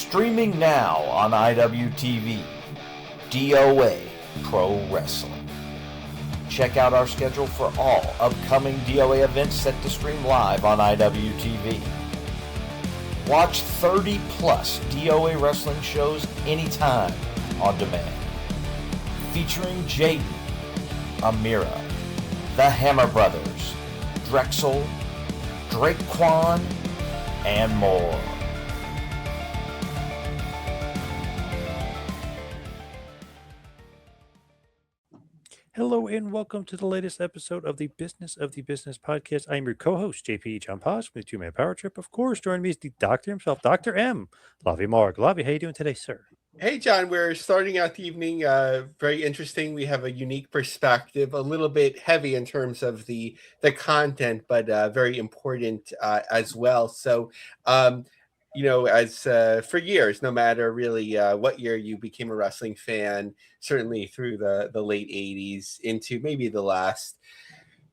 Streaming now on IWTV, DOA Pro Wrestling. Check out our schedule for all upcoming DOA events set to stream live on IWTV. Watch 30 plus DOA wrestling shows anytime on demand. Featuring Jaden, Amira, the Hammer Brothers, Drexel, Drakequan, and more. Hello and welcome to the latest episode of the Business podcast. I'm your co-host, JP John Poz, with the two-man power trip. Of course, joining me is the doctor himself, Dr. M. Lavie Margolin. Lavie, how you doing today, sir? Hey, John, we're starting out the evening very interesting. We have a unique perspective, a little bit heavy in terms of the content, but very important as well. So, as for years, no matter really what year you became a wrestling fan, certainly through the late 80s into maybe the last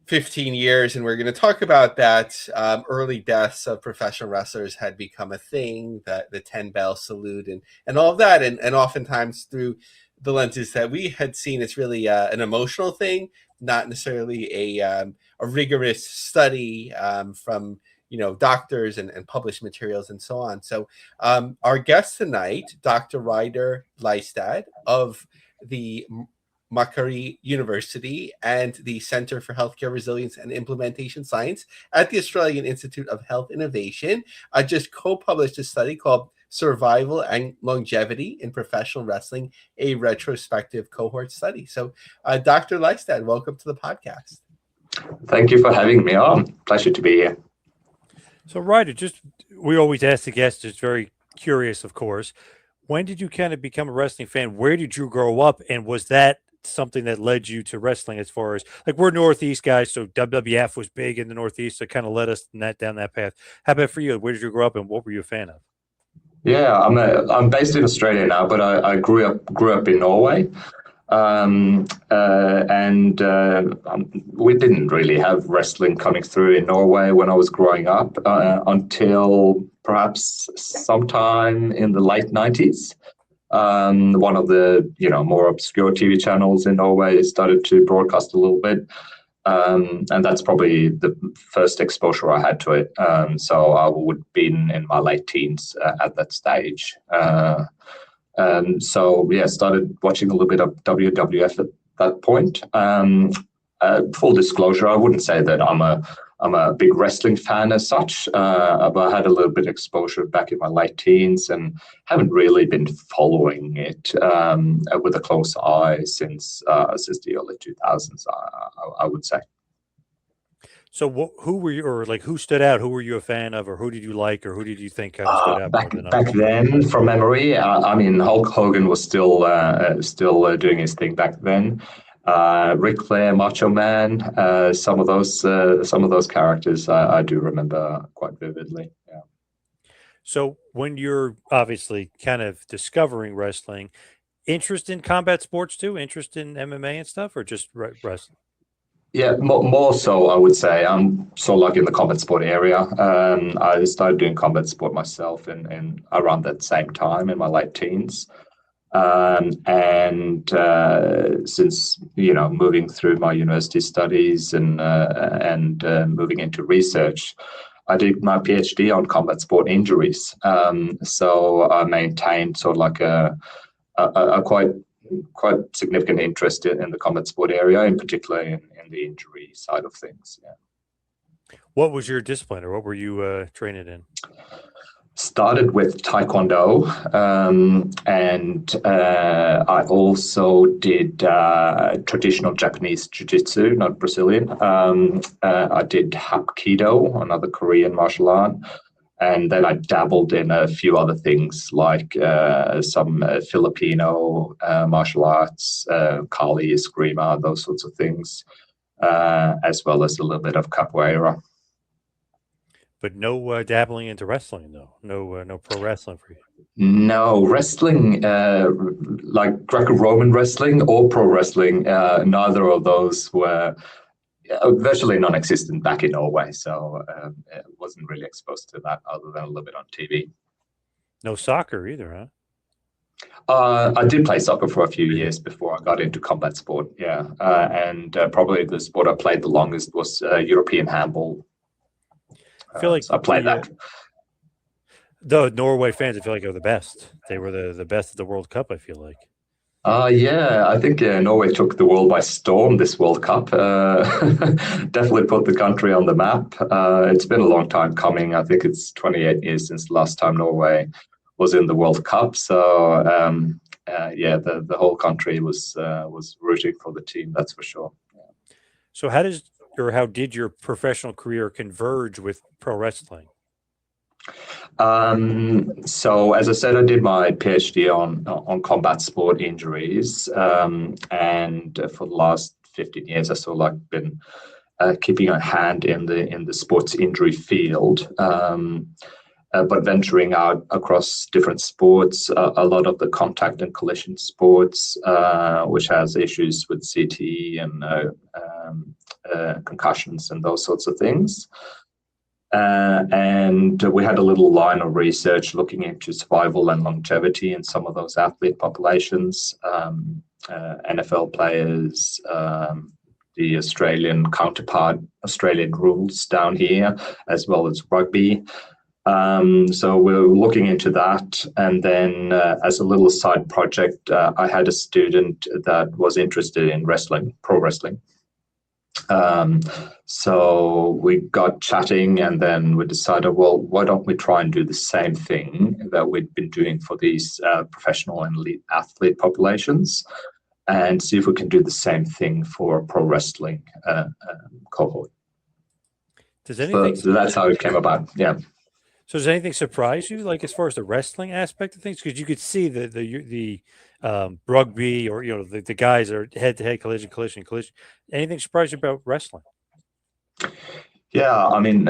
15 years, and we're going to talk about that. Early deaths of professional wrestlers had become a thing, the 10 bell salute and all of that. And oftentimes through the lenses that we had seen, it's really an emotional thing, not necessarily a rigorous study from doctors and published materials and so on. So our guest tonight, Dr. Reidar Lystad of the Macquarie University and the Center for Healthcare Resilience and Implementation Science at the Australian Institute of Health Innovation, just co-published a study called Survival and Longevity in Professional Wrestling, a retrospective cohort study. So Dr. Lystad, welcome to the podcast. Thank you for having me on. Pleasure to be here. So, Reidar, we always ask the guests, just very curious, of course, when did you kind of become a wrestling fan? Where did you grow up? And was that something that led you to wrestling as far as, like, we're Northeast guys, so WWF was big in the Northeast, so it kind of led us down that path. How about for you? Where did you grow up and what were you a fan of? Yeah, I'm based in Australia now, but I grew up in Norway. We didn't really have wrestling coming through in Norway when I was growing up until perhaps sometime in the late 90s. One of the more obscure TV channels in Norway started to broadcast a little bit, and that's probably the first exposure I had to it. So I would have been in my late teens at that stage. Started watching a little bit of WWF at that point. Full disclosure, I wouldn't say that I'm a big wrestling fan as such, but I had a little bit of exposure back in my late teens and haven't really been following it with a close eye since the early 2000s, I would say. So who were you, or like who stood out? Who were you a fan of, or who did you like, or who did you think kind of stood out? Back then, from memory, Hulk Hogan was still doing his thing back then. Ric Flair, Macho Man, some of those characters I do remember quite vividly. Yeah. So when you're obviously kind of discovering wrestling, interest in combat sports too, interest in MMA and stuff, or just wrestling? Yeah, more so, I would say. I'm so like in the combat sport area. I started doing combat sport myself in around that same time in my late teens. Since moving through my university studies and moving into research, I did my PhD on combat sport injuries. So I maintained sort of like a quite significant interest in the combat sport area, in particular in the injury side of things. Yeah. What was your discipline, or what were you training in? Started with Taekwondo, and I also did traditional Japanese Jiu-Jitsu, not Brazilian. I did Hapkido, another Korean martial art. And then I dabbled in a few other things like some Filipino martial arts, Kali, Eskrima, those sorts of things, as well as a little bit of capoeira. But no dabbling into wrestling, though. No pro wrestling for you. No wrestling, like Greco-Roman wrestling or pro wrestling. Neither of those were virtually non-existent back in Norway, so wasn't really exposed to that other than a little bit on TV. No soccer either, huh? I did play soccer for a few years before I got into combat sport. Yeah, and probably the sport I played the longest was European handball. I feel like So I played that. the Norway fans, I feel like, are the best. They were the best at the World Cup, I feel like. Yeah, I think Norway took the world by storm this World Cup. Definitely put the country on the map. It's been a long time coming. I think it's 28 years since the last time Norway was in the World Cup. So yeah, the whole country was rooting for the team. That's for sure. So how did your professional career converge with pro wrestling? So as I said, I did my PhD on combat sport injuries, and for the last 15 years, I sort of like been keeping a hand in the sports injury field. But venturing out across different sports, a lot of the contact and collision sports, which has issues with CTE and concussions and those sorts of things. And we had a little line of research looking into survival and longevity in some of those athlete populations, NFL players, the Australian counterpart, Australian rules down here, as well as rugby. So we're looking into that. And then as a little side project, I had a student that was interested in wrestling, pro wrestling. So we got chatting, and then we decided, well, why don't we try and do the same thing that we'd been doing for these professional and elite athlete populations, and see if we can do the same thing for a pro wrestling cohort. Does anything? So that's how it came about. Yeah. So does anything surprise you, like as far as the wrestling aspect of things? Because you could see the rugby, or the guys are head-to-head collision. Anything surprise you about wrestling? Yeah, I mean,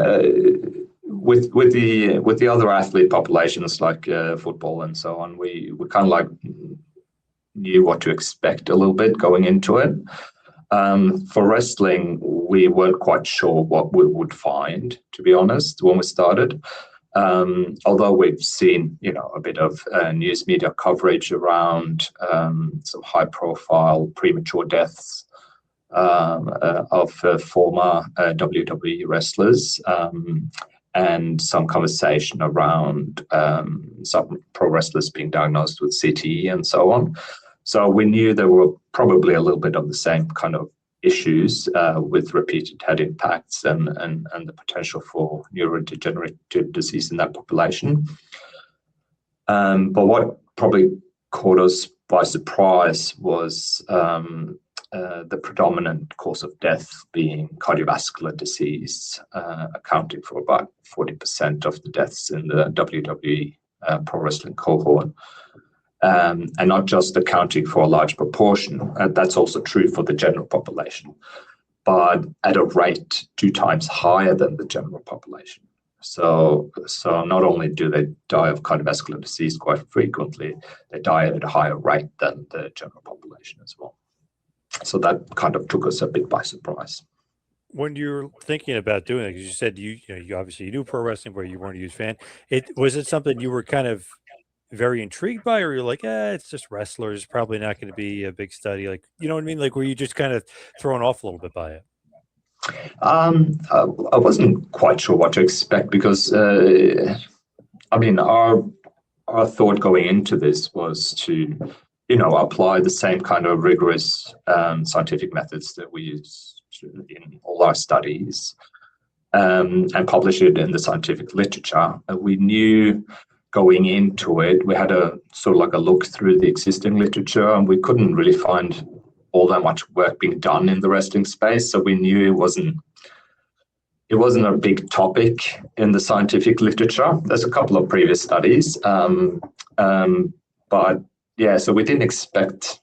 with the other athlete populations like football and so on, we kind of like knew what to expect a little bit going into it. For wrestling, we weren't quite sure what we would find, to be honest, when we started. Although we've seen, a bit of news media coverage around some high-profile premature deaths of former WWE wrestlers, and some conversation around some pro wrestlers being diagnosed with CTE and so on. So we knew there were probably a little bit of the same kind of issues with repeated head impacts and the potential for neurodegenerative disease in that population. But what probably caught us by surprise was the predominant cause of death being cardiovascular disease, accounting for about 40% of the deaths in the WWE pro wrestling cohort. And not just accounting for a large proportion, that's also true for the general population, but at a rate 2 times higher than the general population. So not only do they die of cardiovascular disease quite frequently, they die at a higher rate than the general population as well. So that kind of took us a bit by surprise. When you're thinking about doing it, because you said you obviously you knew pro wrestling, but you weren't a huge fan. Was it something you were kind of very intrigued by, or you're like, it's just wrestlers, probably not going to be a big study, like, you know what I mean? Like, were you just kind of thrown off a little bit by it? I wasn't quite sure what to expect because, I mean, our thought going into this was to, apply the same kind of rigorous scientific methods that we use in all our studies, and publish it in the scientific literature. We knew going into it, we had a sort of like a look through the existing literature, and we couldn't really find all that much work being done in the wrestling space. So we knew it wasn't a big topic in the scientific literature. There's a couple of previous studies, but yeah, so we didn't expect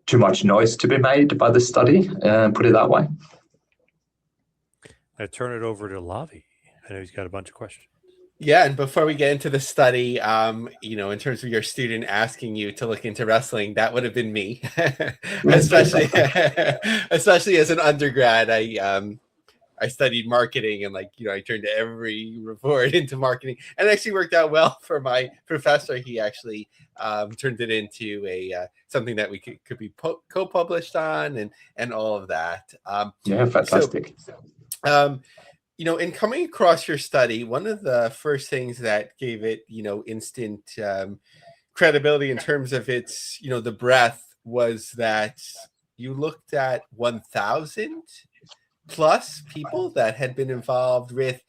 too much noise to be made by the study, put it that way. I turn it over to Lavie. I know he's got a bunch of questions. Yeah, and before we get into the study, in terms of your student asking you to look into wrestling, that would have been me, especially as an undergrad. I I studied marketing, and I turned every report into marketing, and it actually worked out well for my professor. He actually turned it into a something that we could be co-published on, and all of that. Yeah, fantastic. So, in coming across your study, one of the first things that gave it, instant credibility in terms of its, the breadth, was that you looked at 1,000 plus people that had been involved with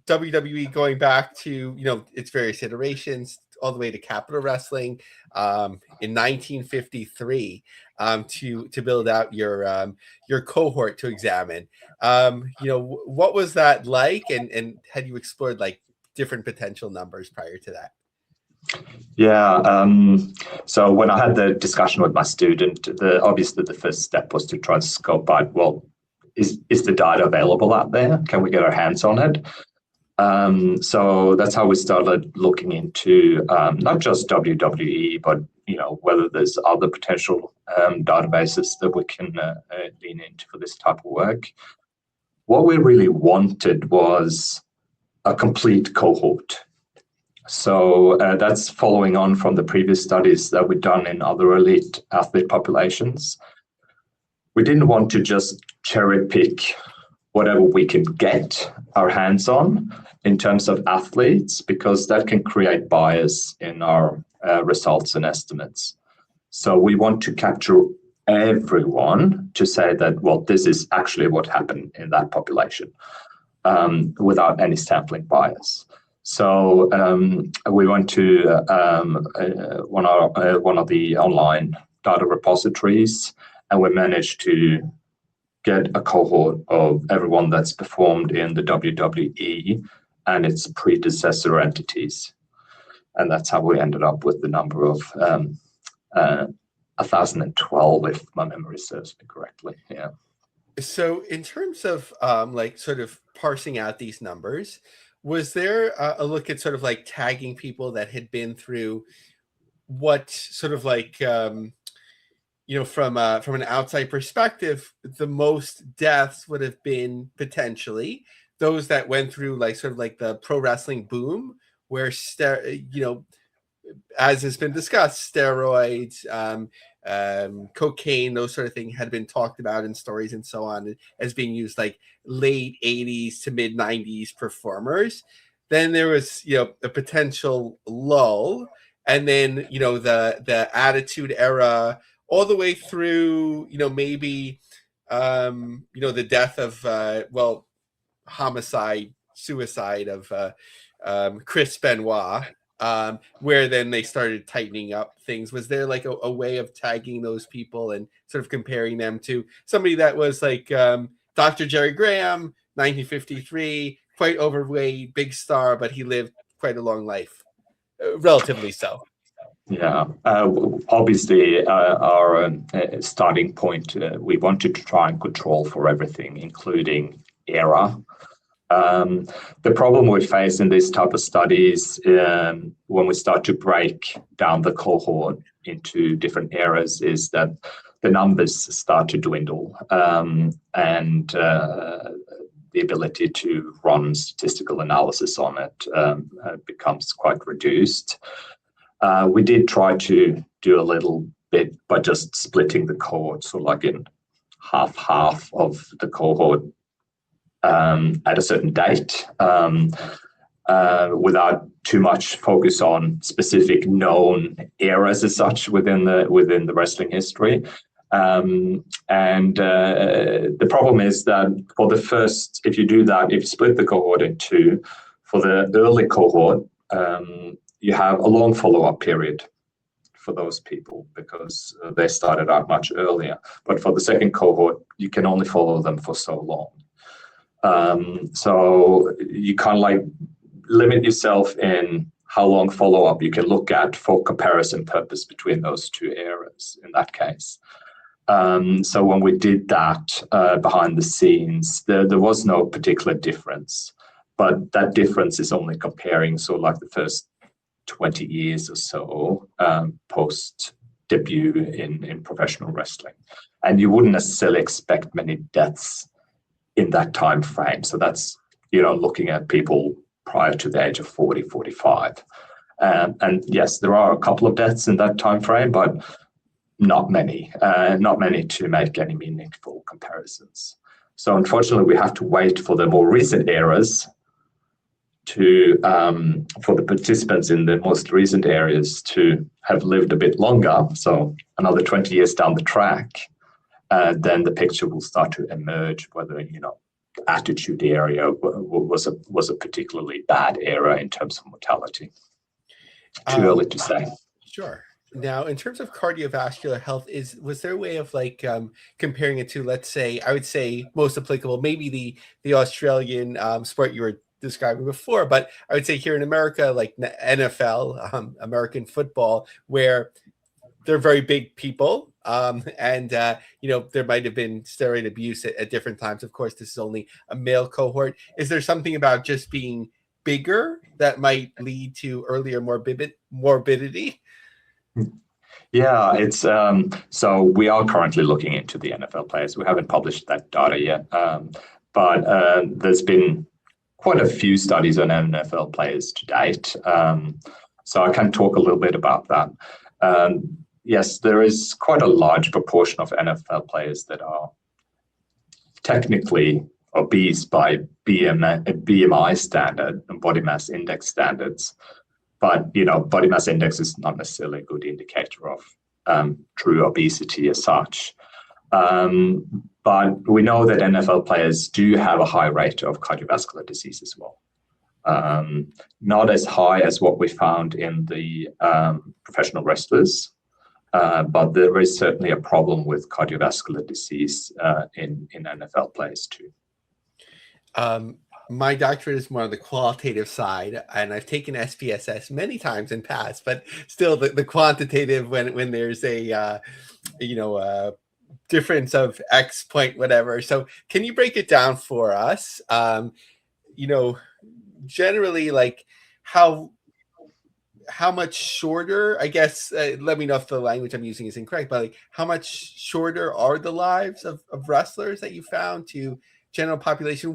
WWE, going back to, its various iterations all the way to Capital Wrestling in 1953 to build out your cohort to examine. What was that like, and had you explored different potential numbers prior to that? Yeah. So when I had the discussion with my student, obviously the first step was to try and scope out, well, is the data available out there? Can we get our hands on it? So that's how we started looking into not just WWE, but whether there's other potential databases that we can lean into for this type of work. What we really wanted was a complete cohort. So that's following on from the previous studies that we've done in other elite athlete populations. We didn't want to just cherry pick whatever we can get our hands on in terms of athletes, because that can create bias in our results and estimates. So we want to capture everyone to say that, well, this is actually what happened in that population without any sampling bias. So we went to one of the online data repositories, and we managed to get a cohort of everyone that's performed in the WWE and its predecessor entities. And that's how we ended up with the number of 1,012, if my memory serves me correctly. Yeah. So in terms of sort of parsing out these numbers, was there a look at sort of tagging people that had been through what sort of from an outside perspective, the most deaths would have been potentially those that went through the pro wrestling boom, where as has been discussed, steroids, cocaine, those sort of things had been talked about in stories and so on as being used late 80s to mid 90s performers. Then there was a potential lull, and then the Attitude Era, all the way through maybe the death of homicide, suicide of Chris Benoit, where then they started tightening up things. Was there a way of tagging those people and sort of comparing them to somebody that was Dr. Jerry Graham, 1953, quite overweight, big star, but he lived quite a long life, relatively so? Yeah, obviously our starting point, we wanted to try and control for everything, including era. The problem we face in these type of studies, when we start to break down the cohort into different eras, is that the numbers start to dwindle, and the ability to run statistical analysis on it becomes quite reduced. We did try to do a little bit by just splitting the cohort, so in half of the cohort at a certain date, without too much focus on specific known eras as such within the wrestling history. And the problem is that for the first, if you do that, if you split the cohort in two, for the early cohort, you have a long follow-up period for those people because they started out much earlier. But for the second cohort, you can only follow them for so long. So you kind of limit yourself in how long follow-up you can look at for comparison purpose between those two eras in that case. So when we did that behind the scenes, there was no particular difference, but that difference is only comparing the first 20 years or so post debut in professional wrestling. And you wouldn't necessarily expect many deaths in that time frame. So that's, looking at people prior to the age of 40, 45. And yes, there are a couple of deaths in that time frame, but not many to make any meaningful comparisons. So unfortunately, we have to wait for the more recent eras for the participants in the most recent areas to have lived a bit longer. So another 20 years down the track, then the picture will start to emerge whether, the attitude area was a particularly bad era in terms of mortality. Too early to say. Sure. Now, in terms of cardiovascular health, was there a way of comparing it to, let's say, I would say most applicable, maybe the Australian sport you were describing before, but I would say here in America, like NFL, American football, where they're very big people, and there might have been steroid abuse at different times. Of course, this is only a male cohort. Is there something about just being bigger that might lead to earlier morbidity? Yeah, it's so we are currently looking into the NFL players. We haven't published that data yet, but there's been quite a few studies on NFL players to date. So I can talk a little bit about that. Yes, there is quite a large proportion of NFL players that are technically obese by BMI standard and body mass index standards. But, body mass index is not necessarily a good indicator of true obesity as such. But we know that NFL players do have a high rate of cardiovascular disease as well. Not as high as what we found in the professional wrestlers, but there is certainly a problem with cardiovascular disease in NFL players too. My doctorate is more on the qualitative side, and I've taken SPSS many times in past, but still the quantitative when there's a difference of X point, whatever. So can you break it down for us? Generally, like how much shorter, I guess, let me know if the language I'm using is incorrect, but like how much shorter are the lives of wrestlers that you found to general population?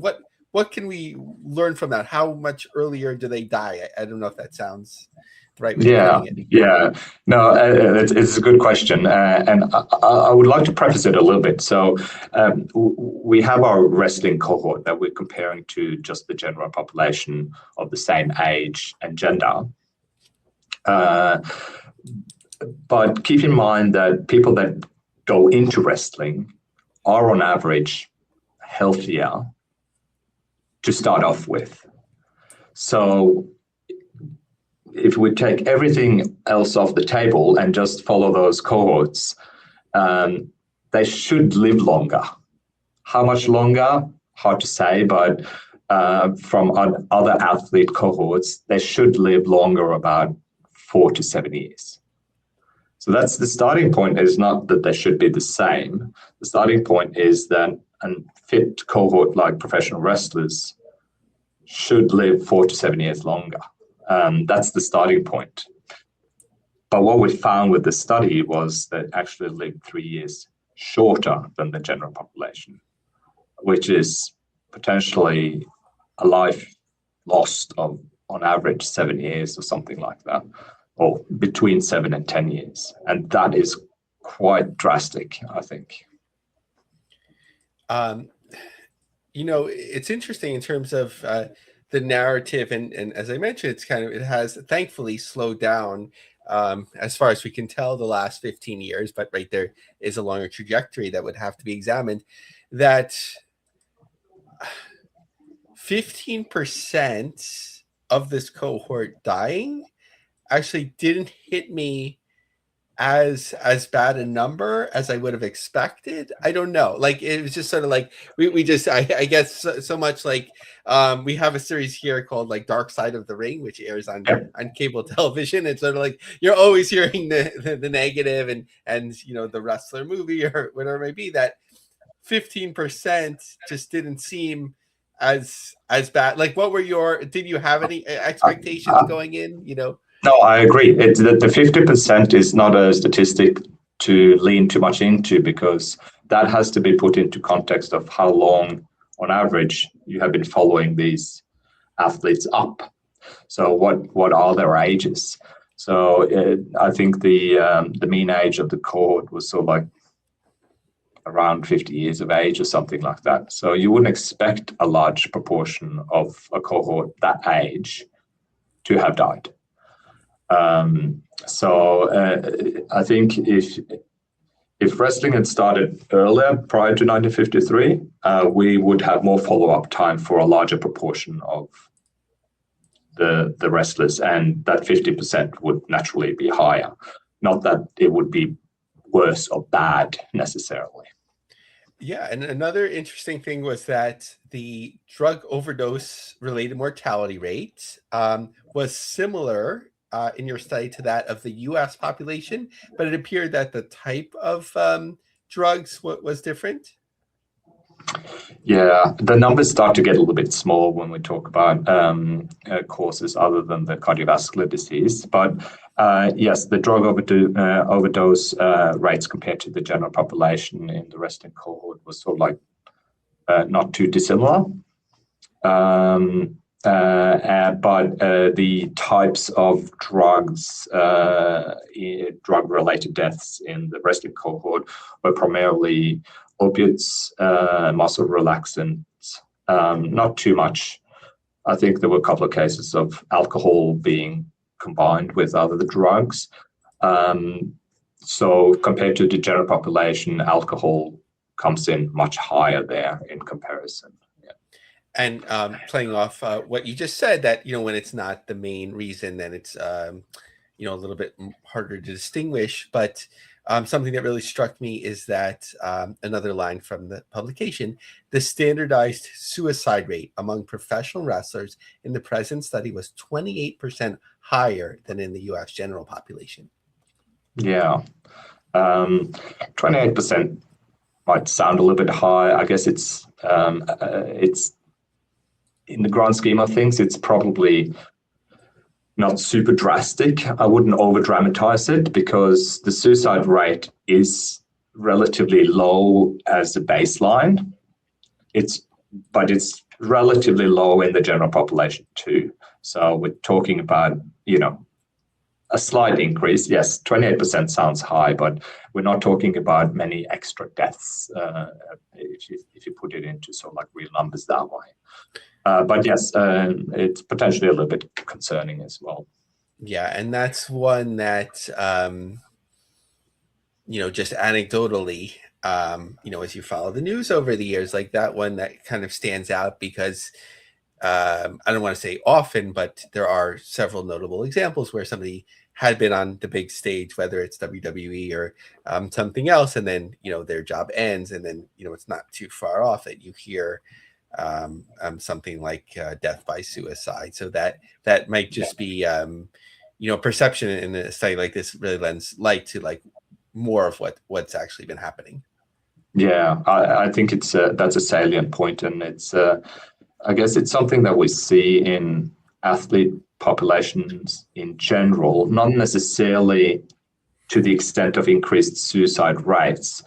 What can we learn from that? How much earlier do they die? I don't know if that sounds the right way of putting it. Yeah. No, it's a good question. And I would like to preface it a little bit. So we have our wrestling cohort that we're comparing to just the general population of the same age and gender. But keep in mind that people that go into wrestling are on average healthier to start off with. So if we take everything else off the table and just follow those cohorts, they should live longer. How much longer? Hard to say, but from other athlete cohorts, they should live longer, about 4 to 7 years. So that's the starting point. Is not that they should be the same. The starting point is that a fit cohort like professional wrestlers should live 4 to 7 years longer. That's the starting point. But what we found with the study was that actually lived 3 years shorter than the general population, which is potentially a life lost of, on average, 7 years or something like that, or between 7 and 10 years. And that is quite drastic, I think. It's interesting in terms of the narrative, and as I mentioned, it has thankfully slowed down as far as we can tell the last 15 years, but right there is a longer trajectory that would have to be examined. That 15% of this cohort dying actually didn't hit me as bad a number as I would have expected. I don't know. Like, it was just sort of like we just I guess so much like we have a series here called like Dark Side of the Ring, which airs on cable television. It's sort of like you're always hearing the negative and the wrestler movie or whatever it may be. That 15% just didn't seem as bad. Like, did you have any expectations going in? No, I agree. The 50% is not a statistic to lean too much into, because that has to be put into context of how long on average, you have been following these athletes up. So what are their ages? So I think the mean age of the cohort was sort of like around 50 years of age or something like that. So you wouldn't expect a large proportion of a cohort that age to have died. I think if wrestling had started earlier, prior to 1953, we would have more follow-up time for a larger proportion of the wrestlers, and that 50% would naturally be higher. Not that it would be worse or bad necessarily. Yeah, and another interesting thing was that the drug overdose related mortality rate was similar in your study to that of the U.S. population, but it appeared that the type of drugs was different. Yeah, the numbers start to get a little bit small when we talk about causes other than the cardiovascular disease. But yes, the drug overdose rates compared to the general population in the wrestling cohort was sort of like not too dissimilar. But the types of drugs, drug-related deaths in the wrestling cohort were primarily opiates, muscle relaxants, not too much. I think there were a couple of cases of alcohol being combined with other drugs. So compared to the general population, alcohol comes in much higher there in comparison. Yeah. And playing off what you just said, that when it's not the main reason, then it's a little bit harder to distinguish. But something that really struck me is that another line from the publication: the standardized suicide rate among professional wrestlers in the present study was 28% higher than in the U.S. general population. Yeah, 28% might sound a little bit high. I guess it's in the grand scheme of things, it's probably not super drastic. I wouldn't over dramatize it because the suicide rate is relatively low as a baseline. But it's relatively low in the general population too. So we're talking about, a slight increase. Yes, 28% sounds high, but we're not talking about many extra deaths if you put it into sort of like real numbers that way. But yes, it's potentially a little bit concerning as well. Yeah, and that's one that, just anecdotally, as you follow the news over the years, like that one that kind of stands out because I don't want to say often, but there are several notable examples where somebody had been on the big stage, whether it's WWE or something else, and then, their job ends, and then, it's not too far off that you hear something like death by suicide. So that might just be perception in a study like this really lends light to like more of what's actually been happening. Yeah, I think that's a salient point, and it's I guess it's something that we see in athlete populations in general, not necessarily to the extent of increased suicide rates,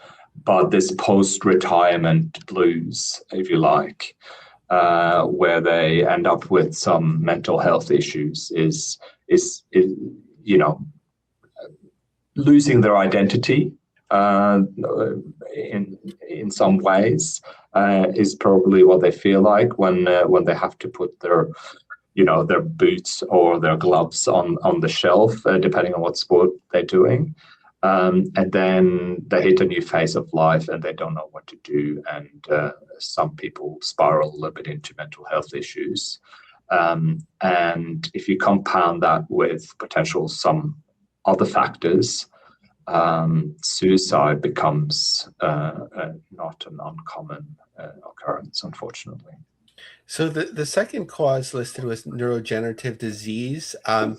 but this post-retirement blues, if you like, where they end up with some mental health issues, is losing their identity in some ways is probably what they feel like when they have to put their boots or their gloves on the shelf, depending on what sport they're doing. And then they hit a new phase of life and they don't know what to do. And some people spiral a little bit into mental health issues. And if you compound that with potential some other factors, suicide becomes not an uncommon occurrence, unfortunately. So the second cause listed was neurodegenerative disease. I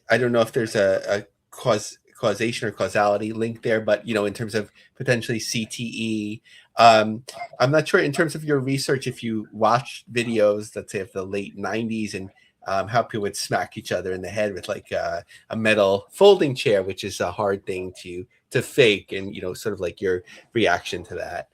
don't know if there's a causation or causality link there, but in terms of potentially CTE, I'm not sure in terms of your research if you watched videos, let's say of the late 90s, and how people would smack each other in the head with like a metal folding chair, which is a hard thing to fake, and sort of like your reaction to that.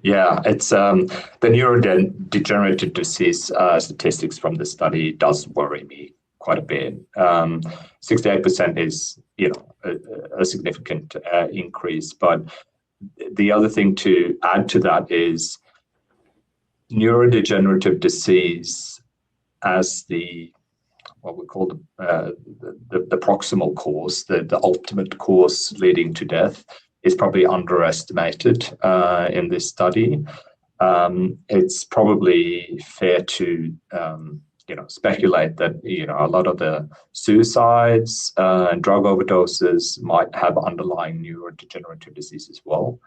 Yeah, it's the neurodegenerative disease statistics from the study does worry me quite a bit. 68% is, a significant increase. But the other thing to add to that is neurodegenerative disease as what we call the proximal cause, the ultimate cause leading to death, is probably underestimated in this study. It's probably fair to speculate that a lot of the suicides and drug overdoses might have underlying neurodegenerative disease as well.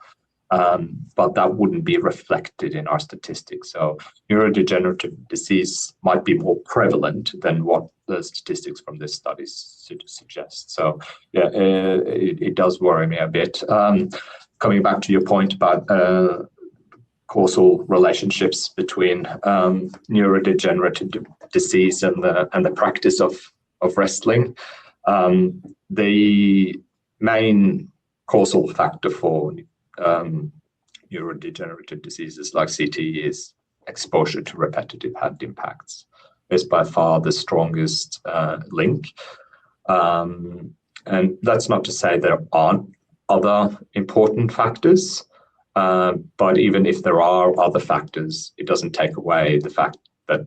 But that wouldn't be reflected in our statistics. So neurodegenerative disease might be more prevalent than what the statistics from this study suggest. So yeah, it does worry me a bit. Coming back to your point about causal relationships between neurodegenerative disease and the practice of wrestling, the main causal factor for neurodegenerative diseases like CTE is exposure to repetitive hand impacts. It's by far the strongest link. And that's not to say there aren't other important factors, but even if there are other factors, it doesn't take away the fact that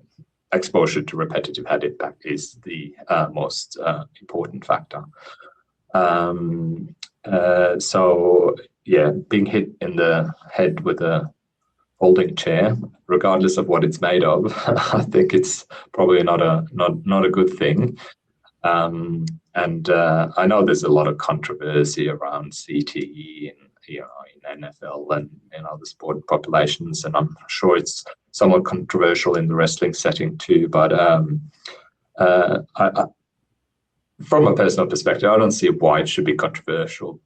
exposure to repetitive hand impact is the most important factor. So yeah, being hit in the head with a folding chair, regardless of what it's made of, I think it's probably not a good thing. And I know there's a lot of controversy around CTE in NFL and in other sport populations, and I'm sure it's somewhat controversial in the wrestling setting too. But from a personal perspective, I don't see why it should be controversial,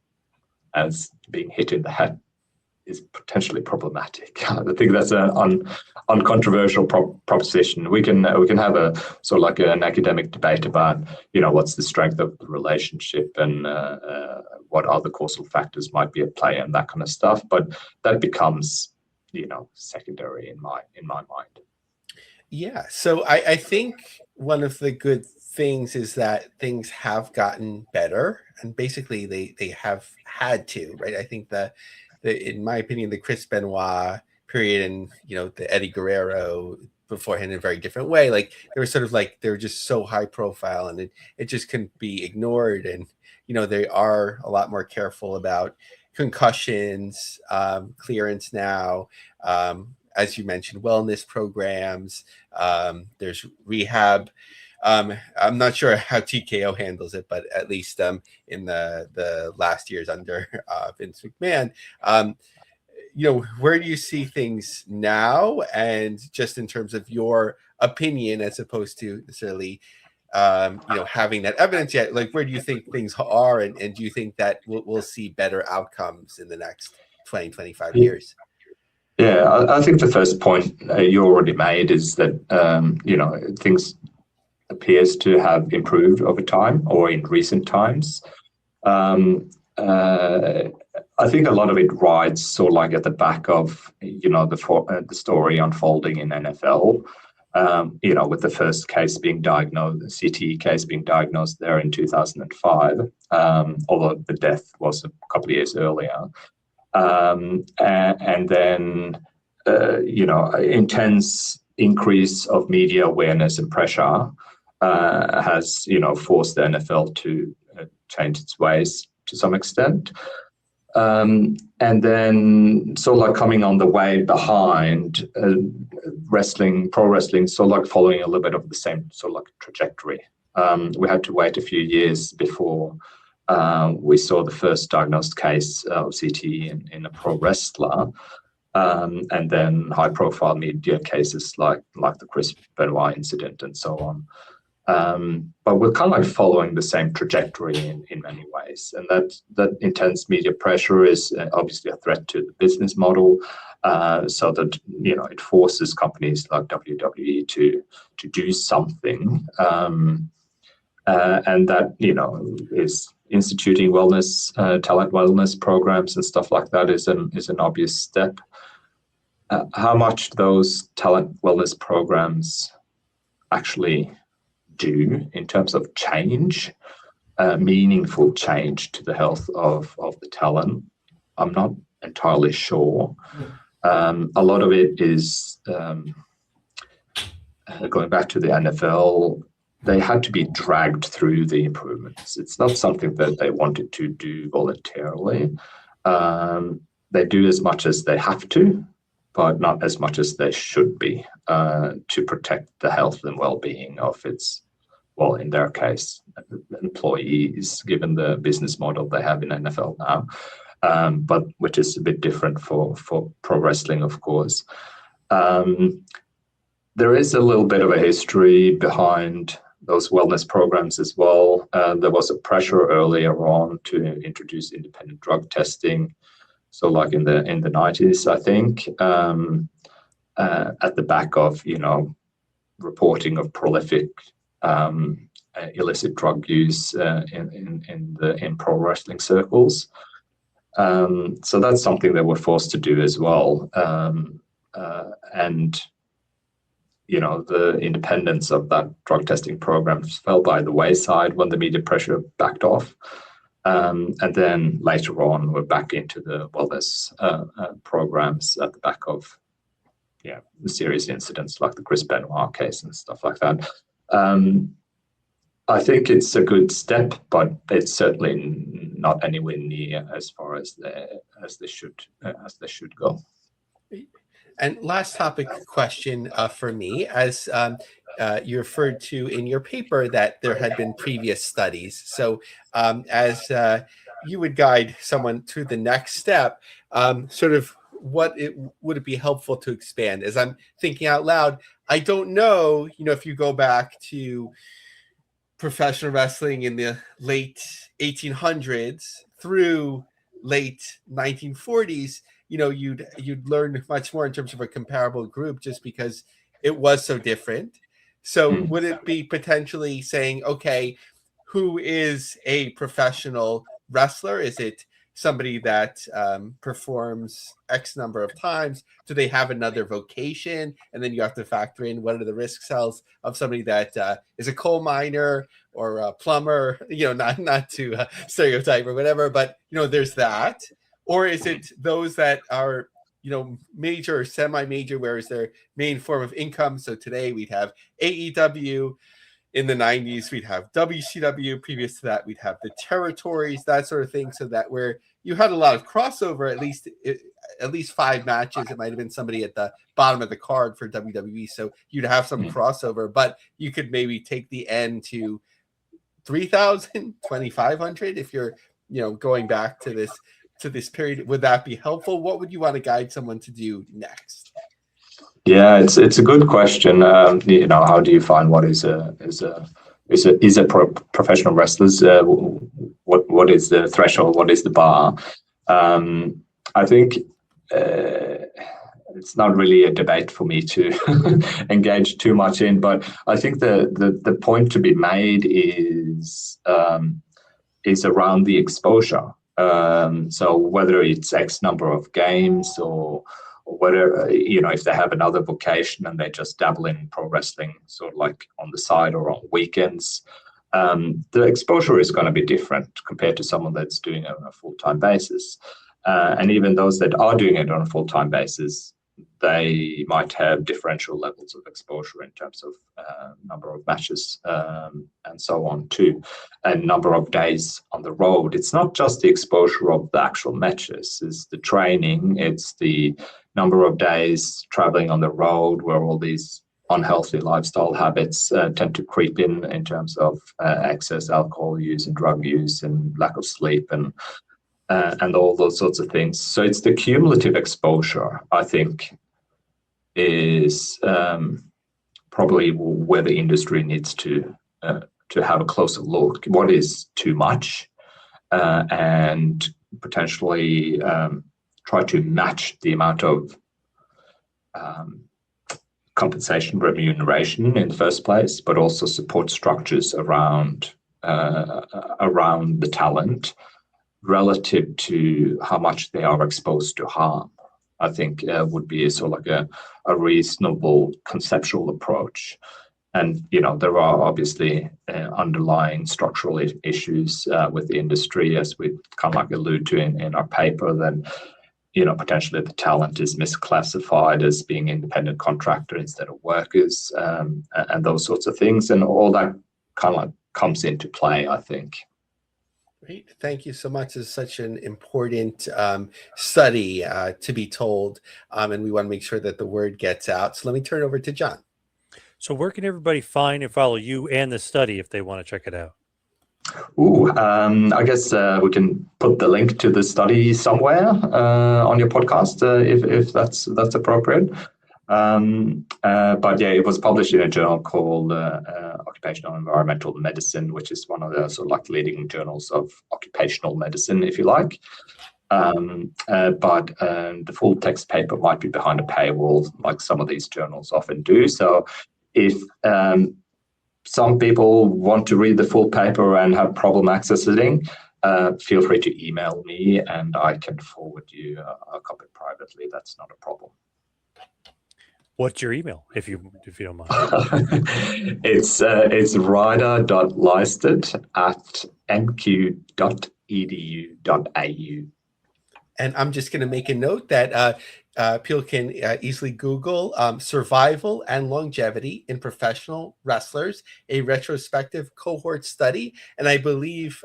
as being hit in the head is potentially problematic. I think that's an uncontroversial proposition. We can have a sort of like an academic debate about what's the strength of the relationship and what other causal factors might be at play and that kind of stuff. But that becomes secondary in my mind. Yeah. So I think one of the good things is that things have gotten better, and basically they have had to, right? I think the in my opinion, the Chris Benoit period and the Eddie Guerrero beforehand in a very different way. Like they were sort of like they were just so high profile, and it just couldn't be ignored. And they are a lot more careful about concussions, clearance now. As you mentioned, wellness programs. There's rehab. I'm not sure how TKO handles it, but at least in the last years under Vince McMahon, where do you see things now? And just in terms of your opinion, as opposed to necessarily, having that evidence yet, like where do you think things are? And do you think that we'll see better outcomes in the next 20, 25 years? Yeah, I think the first point you already made is that, things appears to have improved over time or in recent times. I think a lot of it rides sort of like at the back of, the story unfolding in NFL, with the first case being diagnosed, CTE case being diagnosed there in 2005, although the death was a couple of years earlier. And then, intense increase of media awareness and pressure has, forced the NFL to change its ways to some extent. And then sort of like coming on the way behind, pro wrestling, sort of like following a little bit of the same sort of like trajectory. We had to wait a few years before we saw the first diagnosed case of CTE in a pro wrestler, and then high-profile media cases like the Chris Benoit incident and so on. But we're kind of like following the same trajectory in many ways, and that intense media pressure is obviously a threat to the business model. So that it forces companies like WWE to do something, and that is instituting wellness, talent wellness programs and stuff like that is an obvious step. how much those talent wellness programs actually do in terms of change, meaningful change to the health of the talent, I'm not entirely sure. A lot of it is going back to the NFL. They had to be dragged through the improvements. It's not something that they wanted to do voluntarily. They do as much as they have to, but not as much as they should be, to protect the health and well-being of its, well, in their case, employees, given the business model they have in NFL now, but which is a bit different for pro wrestling, of course. There is a little bit of a history behind those wellness programs as well. There was a pressure earlier on to introduce independent drug testing. So like in the 90s, I think, at the back of, reporting of prolific illicit drug use in pro wrestling circles. So that's something they were forced to do as well. And the independence of that drug testing program fell by the wayside when the media pressure backed off. And then later on, we're back into the wellness programs at the back of serious incidents like the Chris Benoit case and stuff like that. I think it's a good step, but it's certainly not anywhere near as far as they should go. And last topic question for me, as you referred to in your paper that there had been previous studies. So as you would guide someone through the next step, sort of would it be helpful to expand? As I'm thinking out loud, I don't know, if you go back to professional wrestling in the late 1800s through late 1940s, you'd learn much more in terms of a comparable group just because it was so different. So would it be potentially saying, okay, who is a professional wrestler? Is it somebody that performs X number of times? Do they have another vocation? And then you have to factor in what are the risk cells of somebody that is a coal miner or a plumber, not to stereotype or whatever, but, there's that. Or is it those that are, major or semi-major, where is their main form of income? So today we'd have AEW. In the 90s, we'd have WCW. Previous to that, we'd have the territories, that sort of thing. So that where you had a lot of crossover, at least 5 matches. It might have been somebody at the bottom of the card for WWE. So you'd have some crossover, but you could maybe take the end to 3,000, 2,500 if you're, going back to this period. Would that be helpful? What would you want to guide someone to do next? Yeah, it's a good question. How do you find what is a professional wrestlers? What is the threshold? What is the bar? I think it's not really a debate for me to engage too much in, but I think the point to be made is around the exposure. So whether it's X number of games or whether, if they have another vocation and they just dabble in pro wrestling sort of like on the side or on weekends, the exposure is going to be different compared to someone that's doing it on a full-time basis. And even those that are doing it on a full-time basis, they might have differential levels of exposure in terms of number of matches and so on too, and number of days on the road. It's not just the exposure of the actual matches, it's the training, it's the number of days traveling on the road where all these unhealthy lifestyle habits tend to creep in terms of excess alcohol use and drug use and lack of sleep and all those sorts of things. So it's the cumulative exposure, I think, is probably where the industry needs to have a closer look. What is too much, and potentially try to match the amount of compensation remuneration in the first place, but also support structures around the talent relative to how much they are exposed to harm. I think would be sort of like a reasonable conceptual approach. And there are obviously underlying structural issues with the industry, as we kind of like allude to in our paper. Then potentially the talent is misclassified as being independent contractor instead of workers, and those sorts of things, and all that kind of like comes into play, I think. Great. Thank you so much. It's such an important study to be told, and we want to make sure that the word gets out. So let me turn it over to John. So where can everybody find and follow you and the study if they want to check it out? I guess we can put the link to the study somewhere on your podcast if that's appropriate. But yeah, it was published in a journal called Occupational Environmental Medicine, which is one of the sort of like leading journals of occupational medicine, if you like. But the full text paper might be behind a paywall, like some of these journals often do. So if some people want to read the full paper and have problem accessing, feel free to email me and I can forward you a copy privately. That's not a problem. What's your email, if you don't mind? It's reidar.lystad@nq.edu.au. And I'm just going to make a note that people can easily Google survival and longevity in professional wrestlers, a retrospective cohort study. And I believe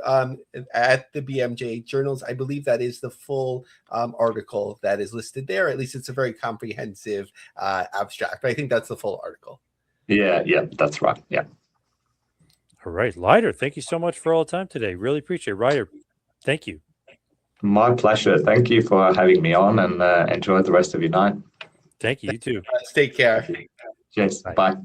at the BMJ journals, I believe that is the full article that is listed there. At least it's a very comprehensive abstract. But I think that's the full article. Yeah, that's right. Yeah. All right. Reidar, thank you so much for all the time today. Really appreciate it. Reidar, thank you. My pleasure. Thank you for having me on, and enjoy the rest of your night. Thank you. You too. Take care. Cheers. Bye.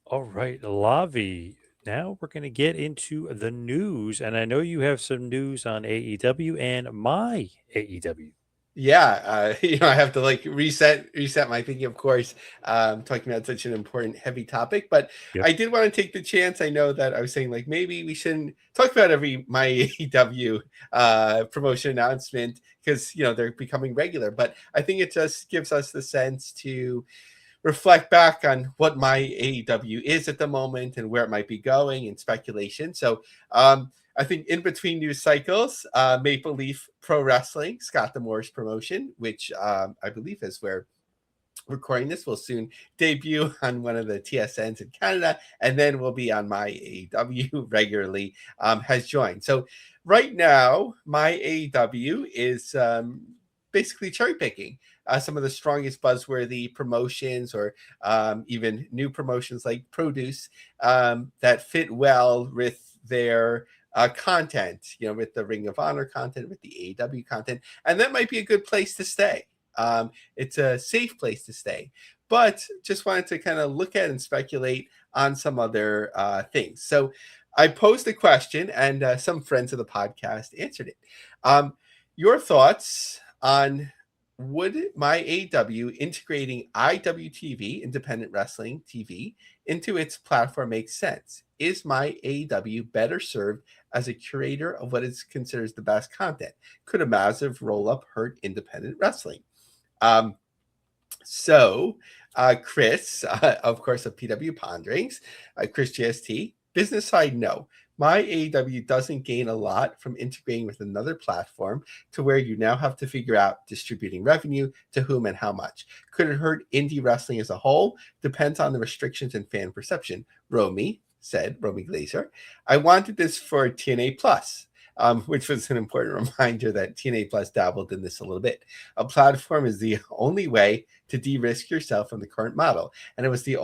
All right, Lavie. Now we're going to get into the news, and I know you have some news on AEW and my AEW. Yeah, I have to like reset my thinking, of course, talking about such an important, heavy topic. But Yep. I did want to take the chance. I know that I was saying like maybe we shouldn't talk about every my AEW promotion announcement because they're becoming regular. But I think it just gives us the sense to reflect back on what my AEW is at the moment and where it might be going and speculation. So I think in between news cycles, Maple Leaf Pro Wrestling, Scott D'Amore's promotion, which I believe is where recording this will soon debut on one of the TSNs in Canada, and then will be on my AEW regularly, has joined. So right now, my AEW is basically cherry picking some of the strongest buzzworthy promotions or even new promotions like Produce that fit well with their content, with the Ring of Honor content, with the AEW content, and that might be a good place to stay. It's a safe place to stay, but just wanted to kind of look at and speculate on some other things. So I posed a question, and some friends of the podcast answered it. Your thoughts on would my AEW integrating IWTV, Independent Wrestling TV, into its platform make sense? Is my AEW better served as a curator of what is considered the best content? Could a massive roll-up hurt independent wrestling? Chris, of course, of PW Ponderings, Chris GST, business side, no. My AEW doesn't gain a lot from integrating with another platform to where you now have to figure out distributing revenue to whom and how much. Could it hurt indie wrestling as a whole? Depends on the restrictions and fan perception. Romy Glazer, I wanted this for TNA Plus, which was an important reminder that TNA Plus dabbled in this a little bit. A platform is the only way to de-risk yourself from the current model, and it was the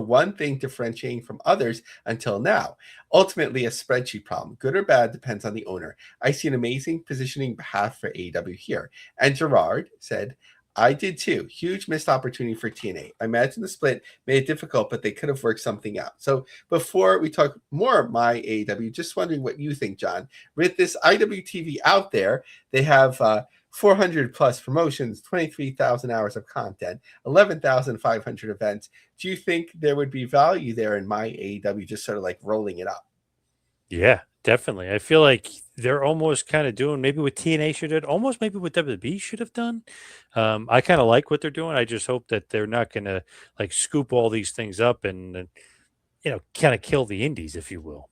one thing differentiating from others until now. Ultimately, a spreadsheet problem. Good or bad depends on the owner. I see an amazing positioning path for AEW here. And Gerard said, I did too. Huge missed opportunity for TNA. I imagine the split made it difficult, but they could have worked something out. So before we talk more of my AEW, just wondering what you think, John. With this IWTV out there, they have 400 plus promotions, 23,000 hours of content, 11,500 events. Do you think there would be value there in my AEW just sort of like rolling it up? Yeah, Definitely. I feel like they're almost kind of doing maybe what TNA should have, almost maybe what WWE should have done. I kind of like what they're doing. I just hope that they're not going to like scoop all these things up and kind of kill the indies, if you will.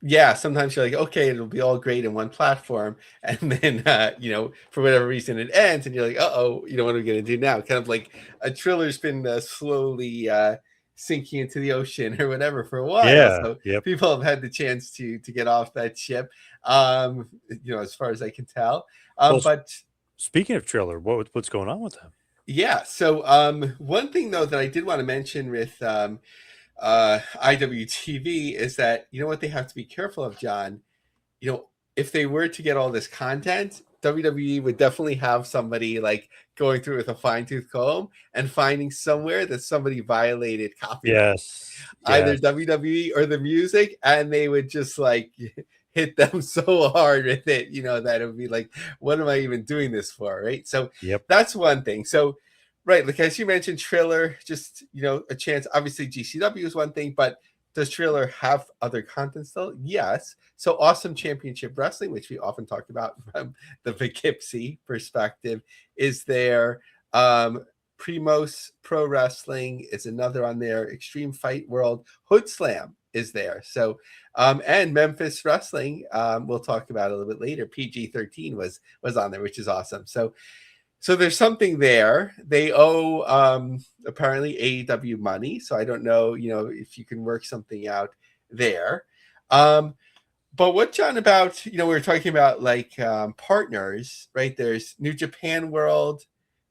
Yeah, sometimes you're like, okay, it'll be all great in one platform, and then for whatever reason it ends, and you're like, uh-oh, what are we going to do now? Kind of like a Triller's been slowly sinking into the ocean or whatever for a while. Yeah. So Yep. people have had the chance to get off that ship, as far as I can tell. But speaking of Triller, what's going on with them? Yeah. So one thing though that I did want to mention with IWTV is that what they have to be careful of, John. If they were to get all this content, WWE would definitely have somebody like going through with a fine-tooth comb and finding somewhere that somebody violated copyright. Yes. Either WWE or the music, and they would just like hit them so hard with it, that it would be like, what am I even doing this for? Right. So that's one thing. So, right. Like, as you mentioned, Triller, just, a chance. Obviously GCW is one thing, but does Triller have other content still? Yes. So Awesome Championship Wrestling, which we often talk about from the Poughkeepsie perspective, is there. Primos Pro Wrestling is another on there. Extreme Fight World, Hood Slam is there. So, and Memphis Wrestling, we'll talk about a little bit later. PG-13 was on there, which is awesome. So there's something there. They owe apparently AEW money. So I don't know, if you can work something out there. But what, John, about, we were talking about like partners, right? There's New Japan World.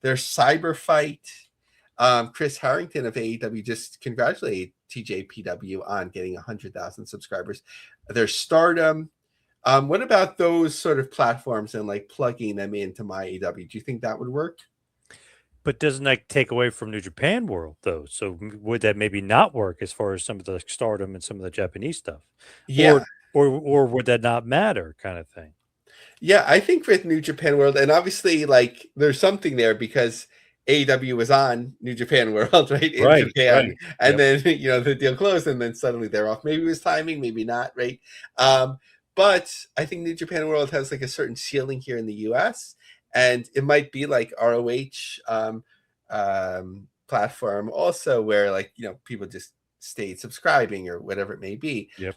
There's Cyber Fight. Chris Harrington of AEW just congratulated TJPW on getting 100,000 subscribers. There's Stardom. What about those sort of platforms and like plugging them into my AEW? Do you think that would work? But doesn't that take away from New Japan World, though? So would that maybe not work as far as some of the Stardom and some of the Japanese stuff? Yeah. Or would that not matter, kind of thing? Yeah, I think with New Japan World, and obviously, like, there's something there because AEW was on New Japan World, right? In Japan. Right. And then, the deal closed, and then suddenly they're off. Maybe it was timing, maybe not, right? But I think New Japan World has like a certain ceiling here in the US, and it might be like ROH platform also where like, people just stayed subscribing or whatever it may be. Yep.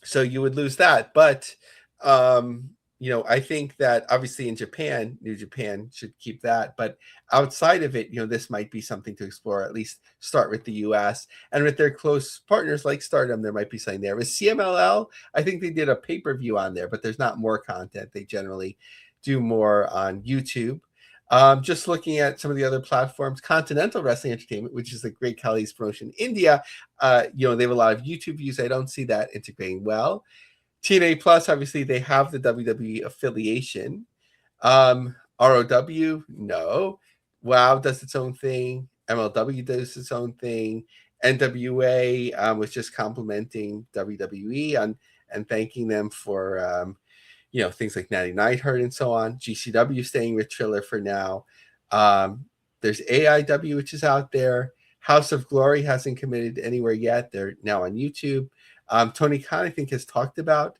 So you would lose that. But, I think that obviously in Japan, New Japan should keep that. But outside of it, this might be something to explore, at least start with the US. And with their close partners like Stardom, there might be something there. With CMLL, I think they did a pay-per-view on there, but there's not more content. They generally do more on YouTube. Just looking at some of the other platforms, Continental Wrestling Entertainment, which is the Great Khali's promotion in India, they have a lot of YouTube views. I don't see that integrating well. TNA Plus, obviously, they have the WWE affiliation. ROW, no. WOW does its own thing. MLW does its own thing. NWA was just complimenting WWE and thanking them for things like Natty Neidhart and so on. GCW staying with Triller for now. There's AIW, which is out there. House of Glory hasn't committed anywhere yet. They're now on YouTube. Tony Khan, I think, has talked about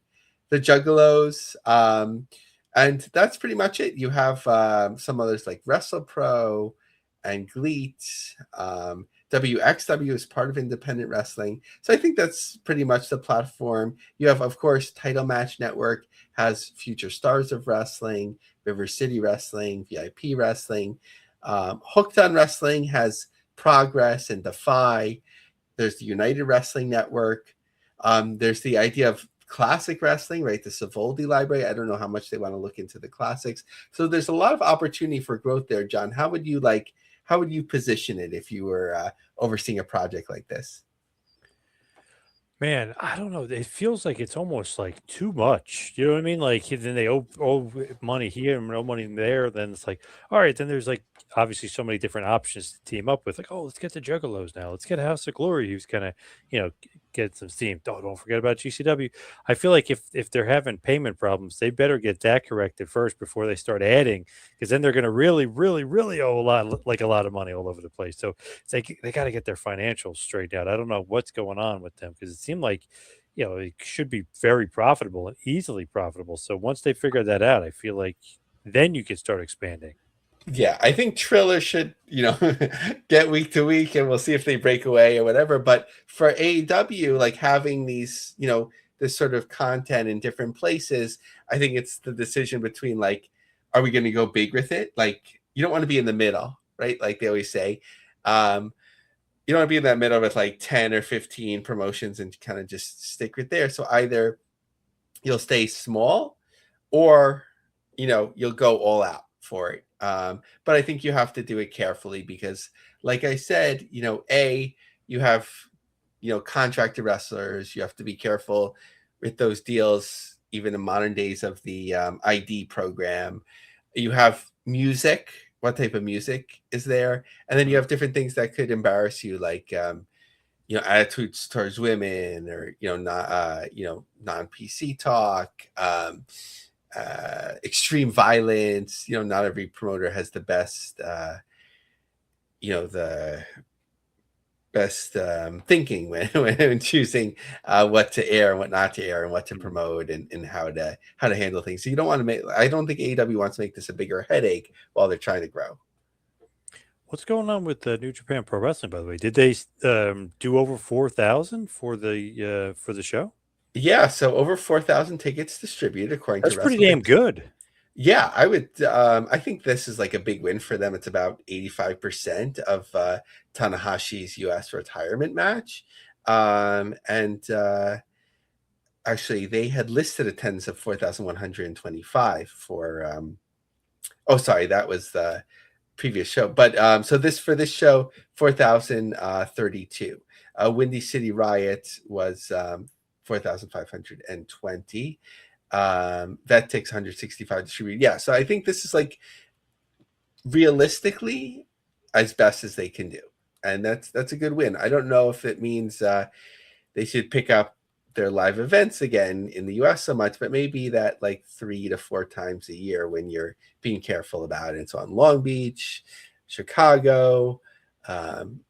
the Juggalos. And that's pretty much it. You have some others like WrestlePro and GLEAT. WXW is part of independent wrestling. So I think that's pretty much the platform. You have, of course, Title Match Network has Future Stars of Wrestling, River City Wrestling, VIP Wrestling. Hooked on Wrestling has Progress and Defy. There's the United Wrestling Network. There's the idea of classic wrestling, right? The Savoldi Library. I don't know how much they want to look into the classics. So there's a lot of opportunity for growth there, John. How would you position it if you were overseeing a project like this? Man, I don't know. It feels like it's almost like too much. You know what I mean? Like then they owe money here and no money there. Then it's like, all right, then there's like obviously so many different options to team up with. Like, oh, let's get the Juggalos now. Let's get House of Glory, who's kind of, get some steam. Don't forget about GCW. I feel like if they're having payment problems, they better get that corrected first before they start adding, because then they're going to really, really, really owe a lot of money all over the place. So it's like they got to get their financials straightened out. I don't know what's going on with them, because it seemed like it should be very profitable and easily profitable. So once they figure that out, I feel like then you can start expanding. Yeah, I think Triller should, get week to week, and we'll see if they break away or whatever. But for AEW, like having these, this sort of content in different places, I think it's the decision between like, are we going to go big with it? Like, you don't want to be in the middle, right? Like they always say, you don't want to be in that middle with like 10 or 15 promotions and kind of just stick with there. So either you'll stay small, or you'll go all out for it. But I think you have to do it carefully because, like I said, you have contracted wrestlers. You have to be careful with those deals, even in modern days of the ID program. You have music. What type of music is there? And then you have different things that could embarrass you, like attitudes towards women, or non PC talk, extreme violence. Not every promoter has the best the best thinking when choosing what to air and what not to air, and what to promote, and how to handle things. So you don't want to make, I don't think AEW wants to make this a bigger headache while they're trying to grow. What's going on with New Japan Pro Wrestling, by the way? Did they do over 4,000 for the show? Yeah, so over 4,000 tickets distributed, according That's to pretty Wrestling. damn good. Yeah, I would. I think this is like a big win for them. It's about 85% of Tanahashi's U.S. retirement match, and actually, they had listed attendance of 4,125 for. Oh, sorry, that was the previous show. But so for this show, 4,032. Windy City Riot was 4,520. That takes 165 distributed. Yeah, so I think this is like realistically as best as they can do, and that's a good win. I don't know if it means they should pick up their live events again in the US so much, but maybe that like 3 to 4 times a year when you're being careful about it. So on Long Beach, Chicago,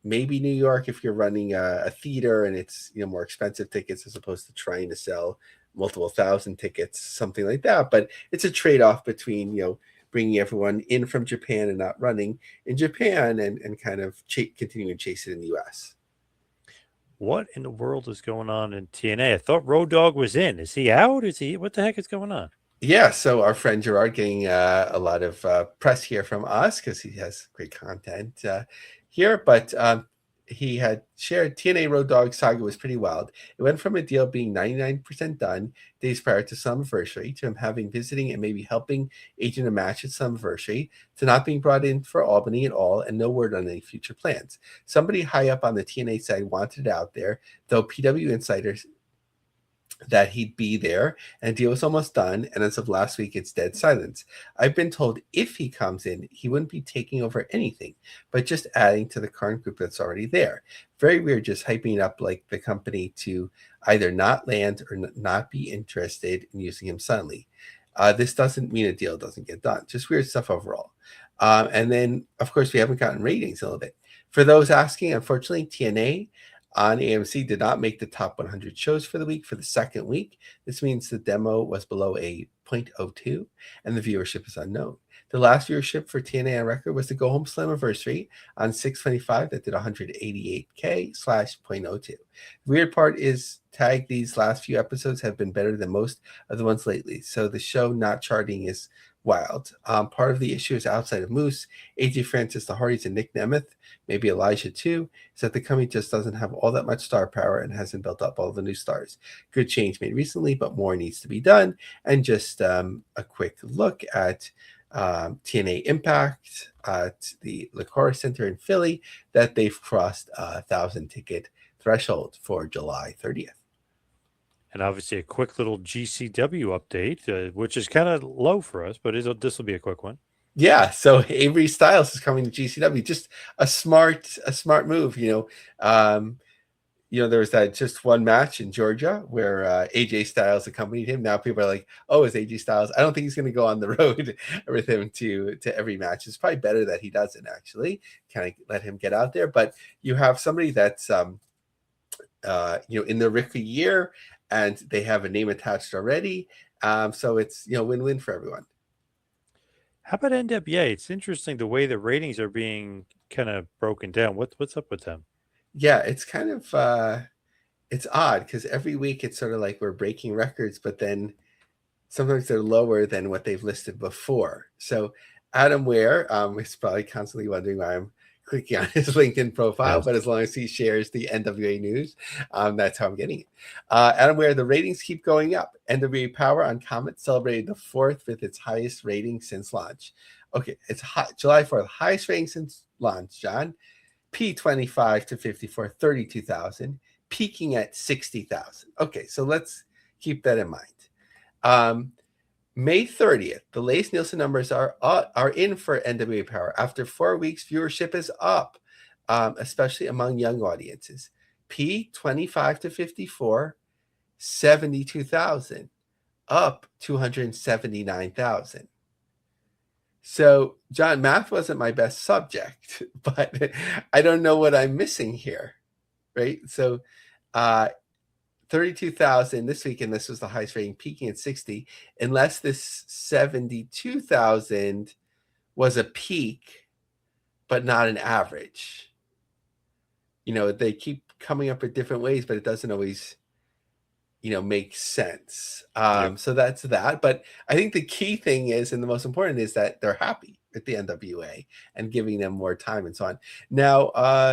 maybe New York if you're running a theater and it's more expensive tickets as opposed to trying to sell multiple thousand tickets, something like that. But it's a trade-off between bringing everyone in from Japan and not running in Japan, and kind of continuing to chase it in the US. What in the world is going on in TNA? I thought Road Dogg was in. Is he out? What the heck is going on? Yeah, so our friend Gerard getting a lot of press here from us because he has great content here. But he had shared TNA Road Dogg saga was pretty wild. It went from a deal being 99% done days prior to Summerversary, to him having visiting and maybe helping agent a match at Summerversary, to not being brought in for Albany at all, and no word on any future plans. Somebody high up on the TNA side wanted it out there, though PW insiders that he'd be there, and the deal was almost done, and as of last week it's dead silence. I've been told if he comes in, he wouldn't be taking over anything, but just adding to the current group that's already there. Very weird, just hyping up like the company to either not land or not be interested in using him suddenly. This doesn't mean a deal doesn't get done, just weird stuff overall. And then of course we haven't gotten ratings in a little bit. For those asking, unfortunately TNA on AMC did not make the top 100 shows for the week for the second week. This means the demo was below a 0.02 and the viewership is unknown. The last viewership for TNA on record was the Go Home Slammiversary on 6/25 that did 188K/0.02. The weird part is tag these last few episodes have been better than most of the ones lately, so the show not charting is wild. Part of the issue is outside of Moose, AJ Francis, the Hardys, and Nick Nemeth, maybe Elijah too, is that the company just doesn't have all that much star power and hasn't built up all the new stars. Good change made recently, but more needs to be done. And just a quick look at TNA Impact at the Liquor Center in Philly, that they've crossed 1,000 ticket threshold for July 30th. And obviously a quick little GCW update, which is kind of low for us, but this will be a quick one. Yeah, so Avery Styles is coming to GCW. Just a smart move. There was that just one match in Georgia where AJ Styles accompanied him. Now people are like, "Oh, is AJ Styles?" I don't think he's going to go on the road with him to every match. It's probably better that he doesn't actually kind of let him get out there. But you have somebody that's in their rookie year, and they have a name attached already. So it's, win-win for everyone. How about NWA? It's interesting the way the ratings are being kind of broken down. What's up with them? Yeah, it's kind of it's odd because every week it's sort of like we're breaking records, but then sometimes they're lower than what they've listed before. So Adam Ware is probably constantly wondering why I'm clicking on his LinkedIn profile, Yes. but as long as he shares the NWA news, that's how I'm getting it. Adam Ware, the ratings keep going up. NWA Power on Comet celebrated the 4th with its highest rating since launch. Okay, it's July 4th, highest rating since launch, John. P25 to 54, 32,000, peaking at 60,000. Okay, so let's keep that in mind. May 30th, the latest Nielsen numbers are in for NWA Power. After 4 weeks, viewership is up, especially among young audiences. P25 to 54, 72,000, up 279,000. So, John, math wasn't my best subject, but I don't know what I'm missing here, right? So, 32,000 this week, and this was the highest rating, peaking at 60, unless this 72,000 was a peak, but not an average. They keep coming up with different ways, but it doesn't always, make sense. So that's that. But I think the key thing is, and the most important is that they're happy with the NWA and giving them more time and so on. Now,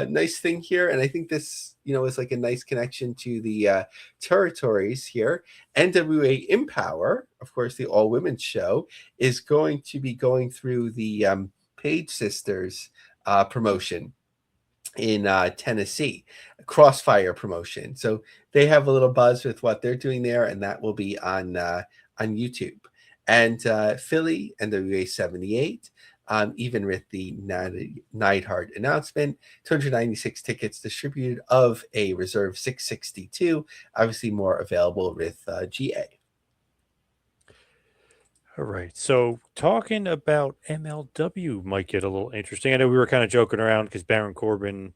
nice thing here, and I think this, is like a nice connection to the territories here. NWA Empower, of course, the all-women's show, is going to be going through the Page Sisters promotion in Tennessee, Crossfire promotion. So they have a little buzz with what they're doing there, and that will be on YouTube. And Philly, NWA 78, even with the Neidhart announcement, 296 tickets distributed of a reserve 662, obviously more available with GA. All right. So talking about MLW might get a little interesting. I know we were kind of joking around because Baron Corbin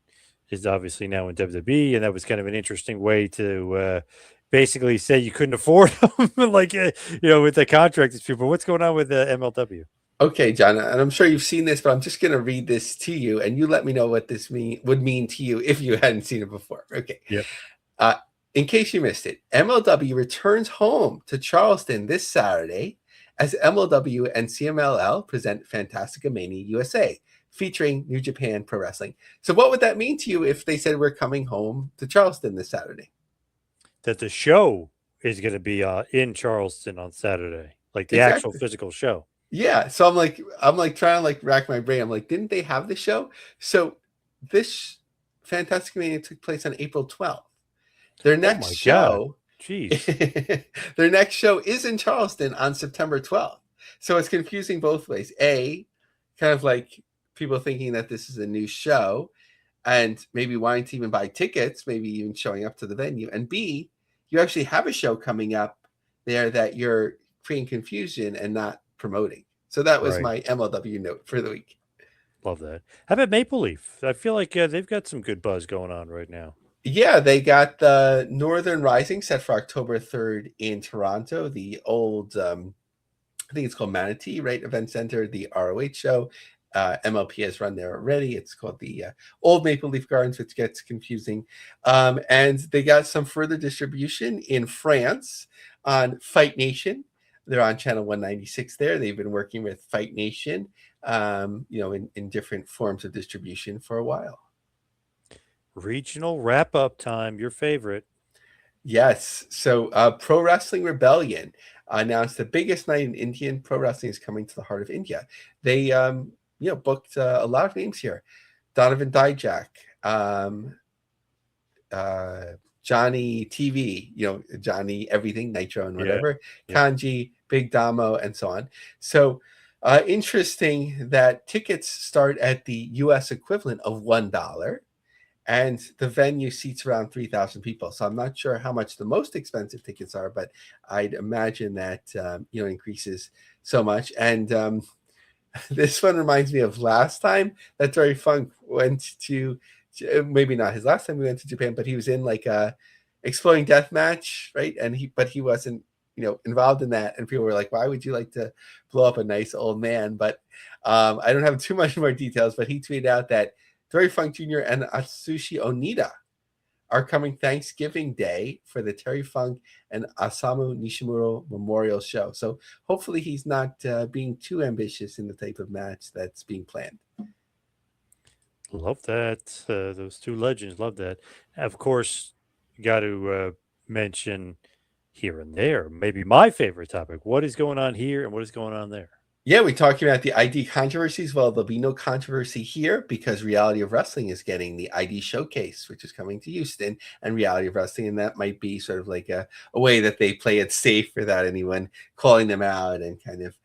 is obviously now in WWE, and that was kind of an interesting way to basically say you couldn't afford him, like with the contract dispute. But what's going on with MLW? Okay, John, and I'm sure you've seen this, but I'm just going to read this to you, and you let me know what this would mean to you if you hadn't seen it before. Okay. Yep. In case you missed it, MLW returns home to Charleston this Saturday as MLW and CMLL present Fantastica Mania USA, featuring New Japan Pro Wrestling. So what would that mean to you if they said we're coming home to Charleston this Saturday? That the show is going to be in Charleston on Saturday, like the actual physical show. Yeah. So I'm like trying to like rack my brain. I'm like, didn't they have the show? So this Fantastica Mania took place on April 12th. Their next show. Jeez. Their next show is in Charleston on September 12th. So it's confusing both ways. A, kind of like people thinking that this is a new show and maybe wanting to even buy tickets, maybe even showing up to the venue. And B, you actually have a show coming up there that you're creating confusion and not promoting. So that was my MLW note for the week. Love that. How about Maple Leaf? I feel like they've got some good buzz going on right now. Yeah, they got the Northern Rising set for October 3rd in Toronto. The old, I think it's called Manatee, right? Event Center, the ROH show. MLP has run there already. It's called the Old Maple Leaf Gardens, which gets confusing. And they got some further distribution in France on Fight Nation. They're on channel 196 there. They've been working with Fight Nation, in different forms of distribution for a while. Regional wrap-up time, your favorite. Yes. So Pro Wrestling Rebellion announced the biggest night in Indian pro wrestling is coming to the heart of India. They, booked a lot of names here. Donovan Dijak, Johnny TV, Johnny Everything, Nitro and whatever, Kanji, Big Damo, and so on. So interesting that tickets start at the U.S. equivalent of $1. And the venue seats around 3,000 people. So I'm not sure how much the most expensive tickets are, but I'd imagine that, increases so much. And this one reminds me of last time that Terry Funk went to, maybe not his last time we went to Japan, but he was in like Exploding Deathmatch, right? And he wasn't, involved in that. And people were like, why would you like to blow up a nice old man? But I don't have too much more details, but he tweeted out that Dory Funk Jr. and Atsushi Onita are coming Thanksgiving Day for the Terry Funk and Osamu Nishimuro Memorial Show. So hopefully he's not being too ambitious in the type of match that's being planned. Love that. Those two legends. Love that. Of course, got to mention here and there, maybe my favorite topic. What is going on here and what is going on there? Yeah, we talked about the ID controversies. Well, there'll be no controversy here because Reality of Wrestling is getting the ID Showcase, which is coming to Houston, and Reality of Wrestling. And that might be sort of like a way that they play it safe without anyone calling them out and kind of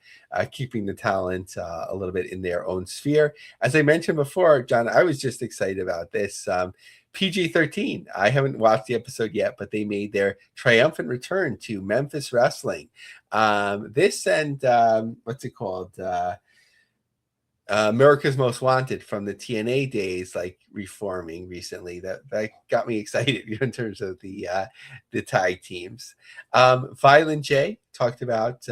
keeping the talent a little bit in their own sphere. As I mentioned before, John, I was just excited about this. PG-13. I haven't watched the episode yet, but they made their triumphant return to Memphis Wrestling. This and what's it called? America's Most Wanted from the TNA days, like reforming recently. That got me excited in terms of the tag teams. Violent J talked about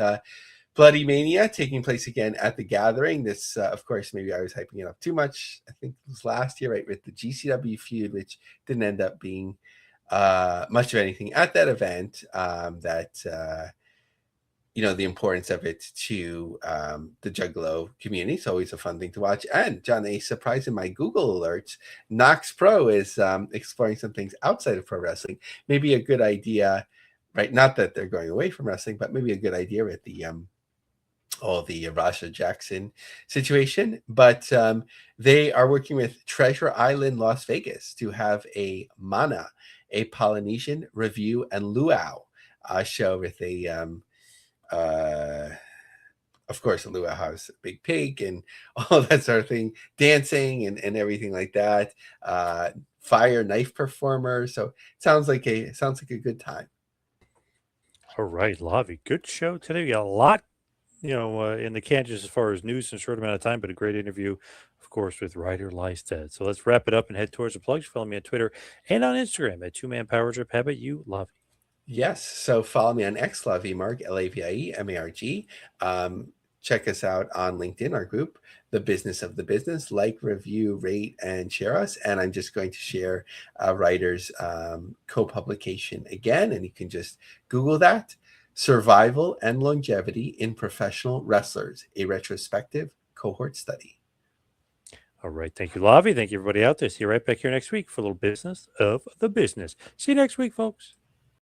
Bloody Mania taking place again at the Gathering. This, of course, maybe I was hyping it up too much. I think it was last year, right, with the GCW feud, which didn't end up being much of anything at that event. The importance of it to the Juggalo community. It's always a fun thing to watch. And, John, a surprise in my Google alerts, Knox Pro is exploring some things outside of pro wrestling. Maybe a good idea, right? Not that they're going away from wrestling, but maybe a good idea with the Rasha Jackson situation. But they are working with Treasure Island, Las Vegas to have a Mana, a Polynesian review and luau show with a of course, a luau has a big pig and all that sort of thing, dancing and everything like that. Fire knife performer. So it sounds like a good time. All right, Lavie, good show today. We got a lot, in the can just as far as news in a short amount of time, but a great interview, of course, with Reidar Lystad. So let's wrap it up and head towards the plugs. Follow me on Twitter and on Instagram at 2Man Power Trip. How about you, Lavie? Yes. So follow me on X, Lavie Marg, LAVIE MARG. Check us out on LinkedIn, our group, The Business of the Business. Like, review, rate, and share us. And I'm just going to share Reidor's co-publication again, and you can just Google that. Survival and Longevity in Professional Wrestlers, a retrospective cohort study. All right. Thank you, Lavie. Thank you, everybody out there. See you right back here next week for a little business of the business. See you next week, folks.